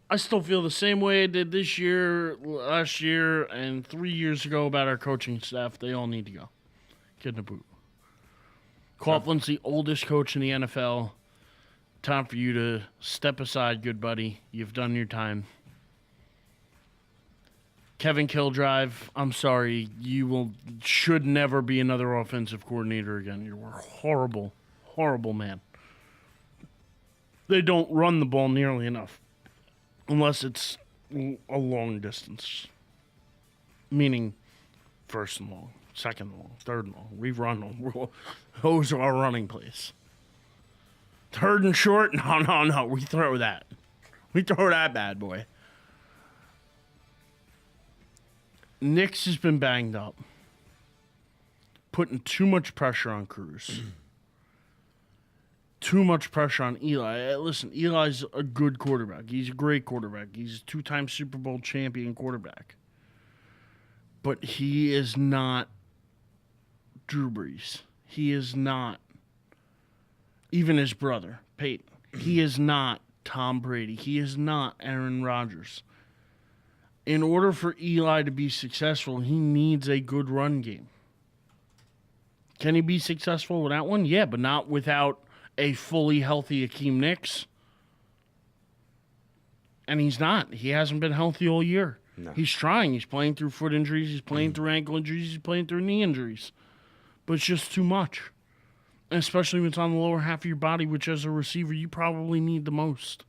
I still feel the same way I did this year, last year, and 3 years ago about our coaching staff. They all need to go. Get in the boot. Coughlin's the oldest coach in the NFL. Time for you to step aside, good buddy. You've done your time. Kevin Killdrive, I'm sorry. You should never be another offensive coordinator again. You're a horrible, horrible man. They don't run the ball nearly enough. Unless it's a long distance. Meaning first and long, second and long, third and long. We run them. Those are our running plays. Third and short? No. We throw that. We throw that bad boy. Nix has been banged up. Putting too much pressure on Cruz. Too much pressure on Eli. Listen, Eli's a good quarterback. He's a great quarterback. He's a 2-time Super Bowl champion quarterback. But he is not Drew Brees. He is not even his brother, Peyton. He is not Tom Brady. He is not Aaron Rodgers. In order for Eli to be successful, he needs a good run game. Can he be successful with that one? Yeah, but not without a fully healthy Akeem Nicks. And he's not. He hasn't been healthy all year. No. He's trying. He's playing through foot injuries. He's playing through ankle injuries. He's playing through knee injuries. But it's just too much. And especially when it's on the lower half of your body, which as a receiver you probably need the most.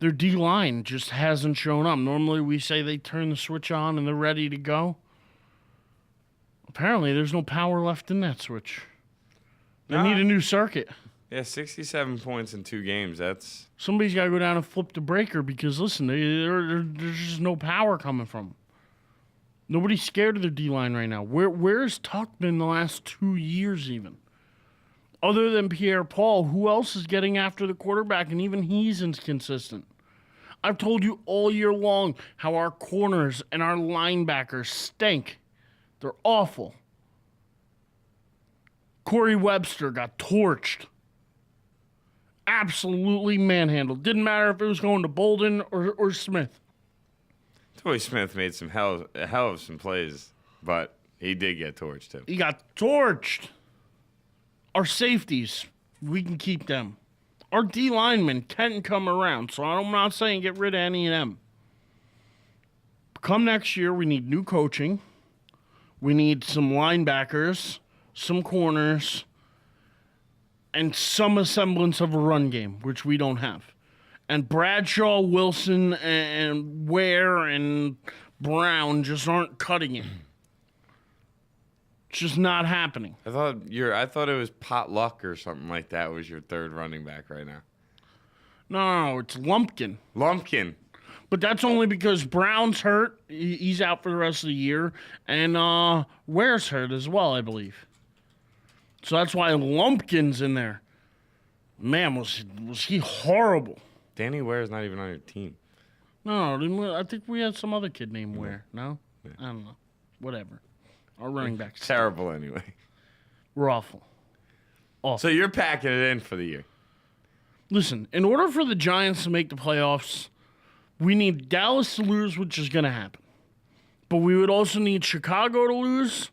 Their D-line just hasn't shown up. Normally we say they turn the switch on and they're ready to go. Apparently, there's no power left in that switch. They need a new circuit. Yeah, 67 points in 2 games. That's Somebody's got to go down and flip the breaker because, listen, there's just no power coming from them. Nobody's scared of their D-line right now. Where's Tuck been the last 2 years even? Other than Pierre-Paul, who else is getting after the quarterback? And even he's inconsistent. I've told you all year long how our corners and our linebackers stink. They're awful. Corey Webster got torched. Absolutely manhandled. Didn't matter if it was going to Bolden or Smith. Toy Smith made a hell of some plays, but he did get torched too. He got torched. Our safeties, we can keep them. Our D linemen can come around, so I'm not saying get rid of any of them. Come next year, we need new coaching. We need some linebackers, some corners, and some semblance of a run game, which we don't have. And Bradshaw, Wilson, and Ware, and Brown just aren't cutting it. It's just not happening. I thought it was Potluck or something like that was your third running back right now. No, it's Lumpkin. Lumpkin. But that's only because Brown's hurt. He's out for the rest of the year. And Ware's hurt as well, I believe. So that's why Lumpkin's in there. Man, was he horrible. Danny Ware's not even on your team. No, I think we had some other kid named Ware. No? Yeah. I don't know. Whatever. Our running backs. Terrible anyway. We're awful. So you're packing it in for the year. Listen, in order for the Giants to make the playoffs, we need Dallas to lose, which is going to happen. But we would also need Chicago to lose.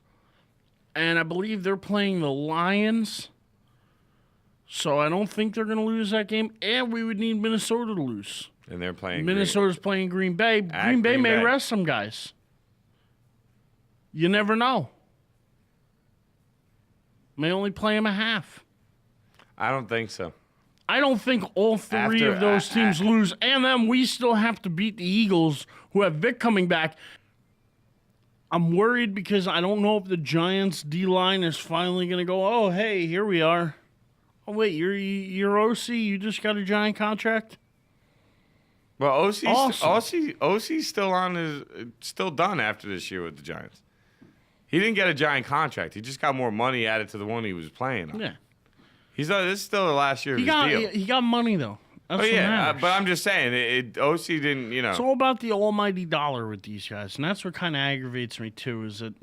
And I believe they're playing the Lions. So I don't think they're going to lose that game. And we would need Minnesota to lose. And they're playing Minnesota's playing Green Bay. Green Bay may rest some guys. You never know. May only play them a half. I don't think so. I don't think all three of those teams lose. And then we still have to beat the Eagles, who have Vic coming back. I'm worried because I don't know if the Giants' D-line is finally going to go, oh, hey, here we are. Oh, wait, you're OC? You just got a Giant contract? Well, OC's Awesome. still done after this year with the Giants. He didn't get a Giant contract. He just got more money added to the one he was playing on. Yeah. This is still the last year of his deal. He got money, though. That's what matters. But I'm just saying, OC didn't, It's all about the almighty dollar with these guys, and that's what kind of aggravates me, too, is that,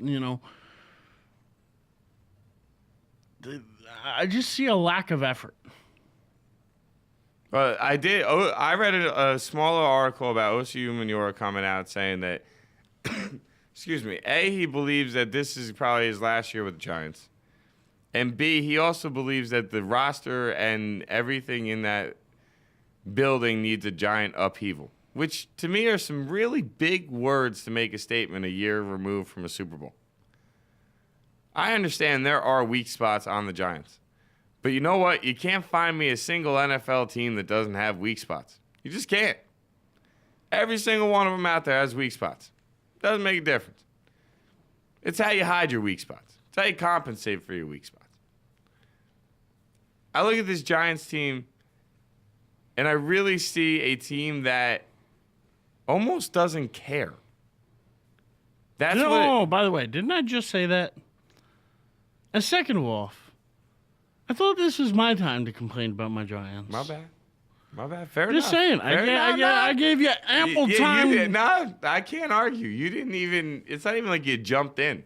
I just see a lack of effort. Well, I did. Oh, I read a smaller article about OSU Manure coming out saying that, excuse me, A, he believes that this is probably his last year with the Giants. And B, he also believes that the roster and everything in that building needs a giant upheaval, which to me are some really big words to make a statement a year removed from a Super Bowl. I understand there are weak spots on the Giants. But you know what? You can't find me a single NFL team that doesn't have weak spots. You just can't. Every single one of them out there has weak spots. Doesn't make a difference. It's how you hide your weak spots. It's how you compensate for your weak spots. I look at this Giants team, and I really see a team that almost doesn't care. That's by the way, didn't I just say that? And second of all, I thought this was my time to complain about my Giants. My bad. My bad. Fair Just enough. saying. I gave you ample time. No, I can't argue. You didn't even. It's not even like you jumped in.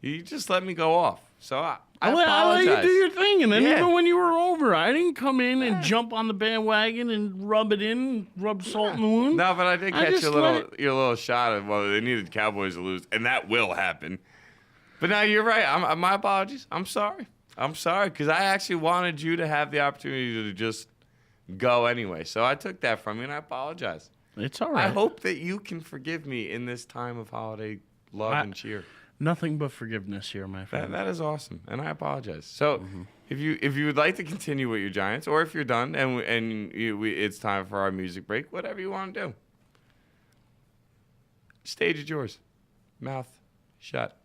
You just let me go off. So I apologize. I let you do your thing, and then even when you were over, I didn't come in and jump on the bandwagon and rub it in, rub salt in the wound. No, but I did catch your little shot of they needed Cowboys to lose, and that will happen. But now you're right. My apologies. I'm sorry. Because I actually wanted you to have the opportunity to just go anyway. So I took that from you, and I apologize. It's all right. I hope that you can forgive me in this time of holiday love and cheer. Nothing but forgiveness here, my friend. That is awesome, and I apologize. So if you would like to continue with your Giants, or if you're done and it's time for our music break, whatever you want to do. Stage is yours. Mouth shut.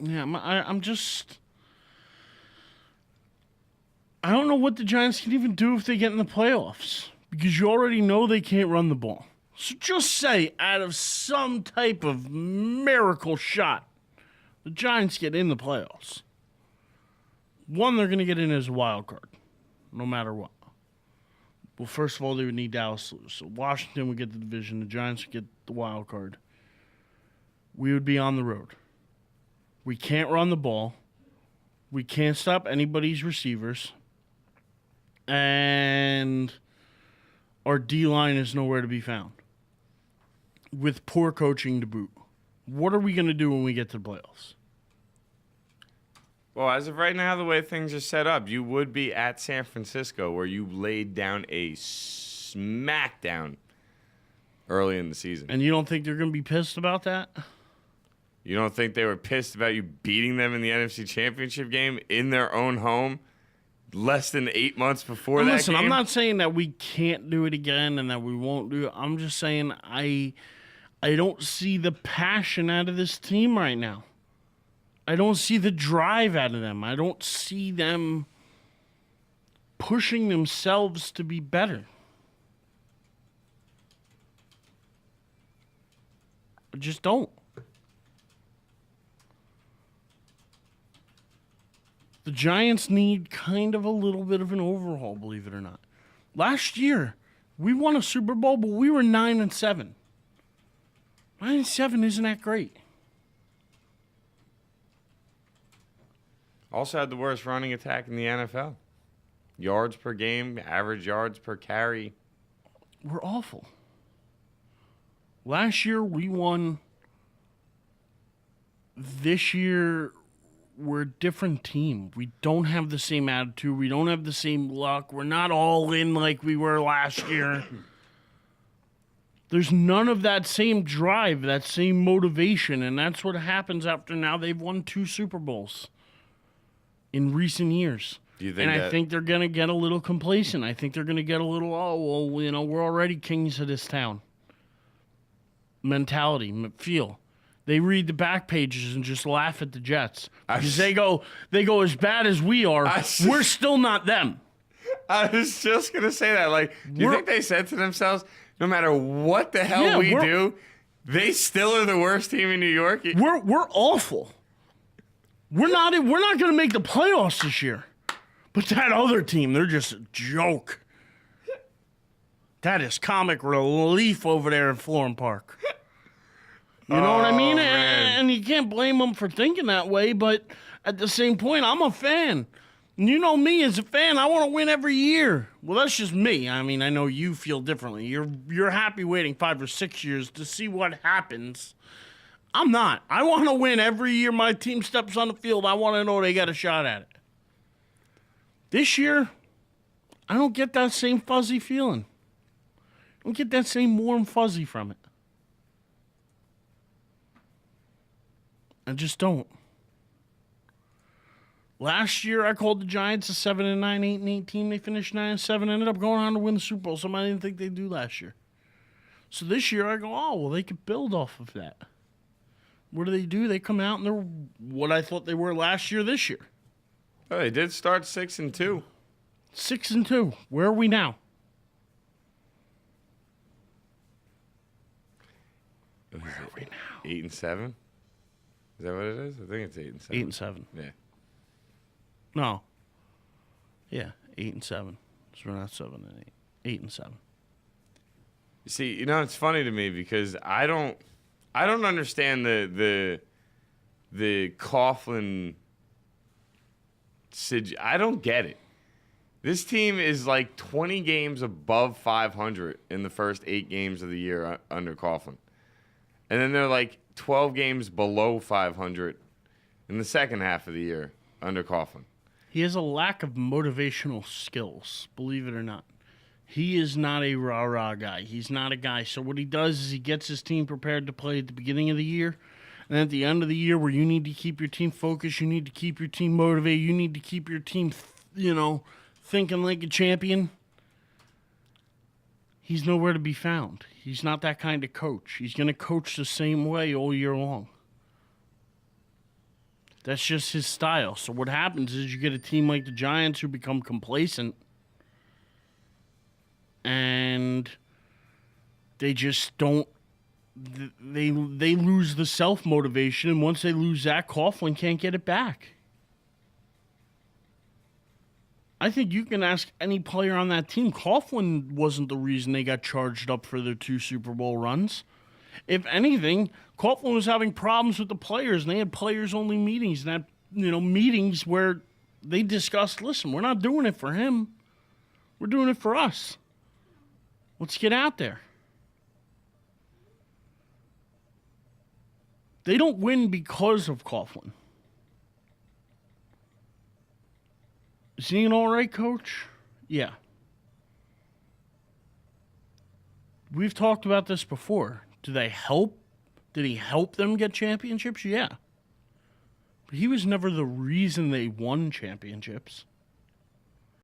Yeah, I'm just... I don't know what the Giants can even do if they get in the playoffs, because you already know they can't run the ball. So just say, out of some type of miracle shot, the Giants get in the playoffs. One, they're going to get in as a wild card, no matter what. Well, first of all, they would need Dallas to lose. So Washington would get the division. The Giants would get the wild card. We would be on the road. We can't run the ball. We can't stop anybody's receivers. And our D-line is nowhere to be found, with poor coaching to boot. What are we going to do when we get to the playoffs? Well, as of right now, the way things are set up, you would be at San Francisco, where you laid down a smackdown early in the season. And you don't think they're going to be pissed about that? You don't think they were pissed about you beating them in the NFC Championship game in their own home less than 8 months before that game? Listen, I'm not saying that we can't do it again and that we won't do it. I'm just saying I don't see the passion out of this team right now. I don't see the drive out of them. I don't see them pushing themselves to be better. I just don't. The Giants need kind of a little bit of an overhaul, believe it or not. Last year, we won a Super Bowl, but we were 9-7. 9-7 isn't that great. Also had the worst running attack in the NFL. Yards per game, average yards per carry. We're awful. Last year, we won. This year, we're a different team. We don't have the same attitude. We don't have the same luck. We're not all in like we were last year. There's none of that same drive, that same motivation, and that's what happens after now they've won 2 Super Bowls in recent years. I think they're going to get a little complacent. I think they're going to get a little, we're already kings of this town mentality, feel. They read the back pages and just laugh at the Jets because they go as bad as we are. We're still not them. I was just gonna say that. Like, do you think they said to themselves, no matter what the hell we do, they still are the worst team in New York? We're awful. We're not going to make the playoffs this year. But that other team, they're just a joke. That is comic relief over there in Florham Park. You know what I mean? And you can't blame them for thinking that way, but at the same point, I'm a fan. And you know me as a fan, I want to win every year. Well, that's just me. I mean, I know you feel differently. You're happy waiting 5 or 6 years to see what happens. I'm not. I want to win every year my team steps on the field. I want to know they got a shot at it. This year, I don't get that same fuzzy feeling. I don't get that same warm fuzzy from it. I just don't. Last year, I called the Giants a 7-9, 8-8 team. They finished 9-7. Ended up going on to win the Super Bowl. Something I didn't think they'd do last year. So this year, I go, oh, well, they could build off of that. What do? They come out and they're what I thought they were last year. This year, Oh, they did start 6-2. 6-2. Where are we now? Where are we now? 8-7. Is that what it is? I think it's 8-7. 8-7. Yeah. No. Yeah, 8-7. So we're not 7-8. 8-7. You see, it's funny to me because I don't understand the Coughlin. I don't get it. This team is like 20 games above 500 in the first 8 games of the year under Coughlin. And then they're like 12 games below 500 in the second half of the year under Coughlin. He has a lack of motivational skills, believe it or not. He is not a rah-rah guy. He's not a guy. So what he does is he gets his team prepared to play at the beginning of the year. And at the end of the year where you need to keep your team focused, you need to keep your team motivated, you need to keep your team, thinking like a champion, he's nowhere to be found. He's not that kind of coach. He's going to coach the same way all year long. That's just his style. So what happens is you get a team like the Giants who become complacent and they just don't. They lose the self-motivation, and once they lose that, Coughlin can't get it back. I think you can ask any player on that team. Coughlin wasn't the reason they got charged up for their 2 Super Bowl runs. If anything, Coughlin was having problems with the players, and they had players-only meetings, and meetings where they discussed, listen, we're not doing it for him. We're doing it for us. Let's get out there. They don't win because of Coughlin. Is he an all right coach? Yeah. We've talked about this before. Do they help? Did he help them get championships? Yeah. But he was never the reason they won championships.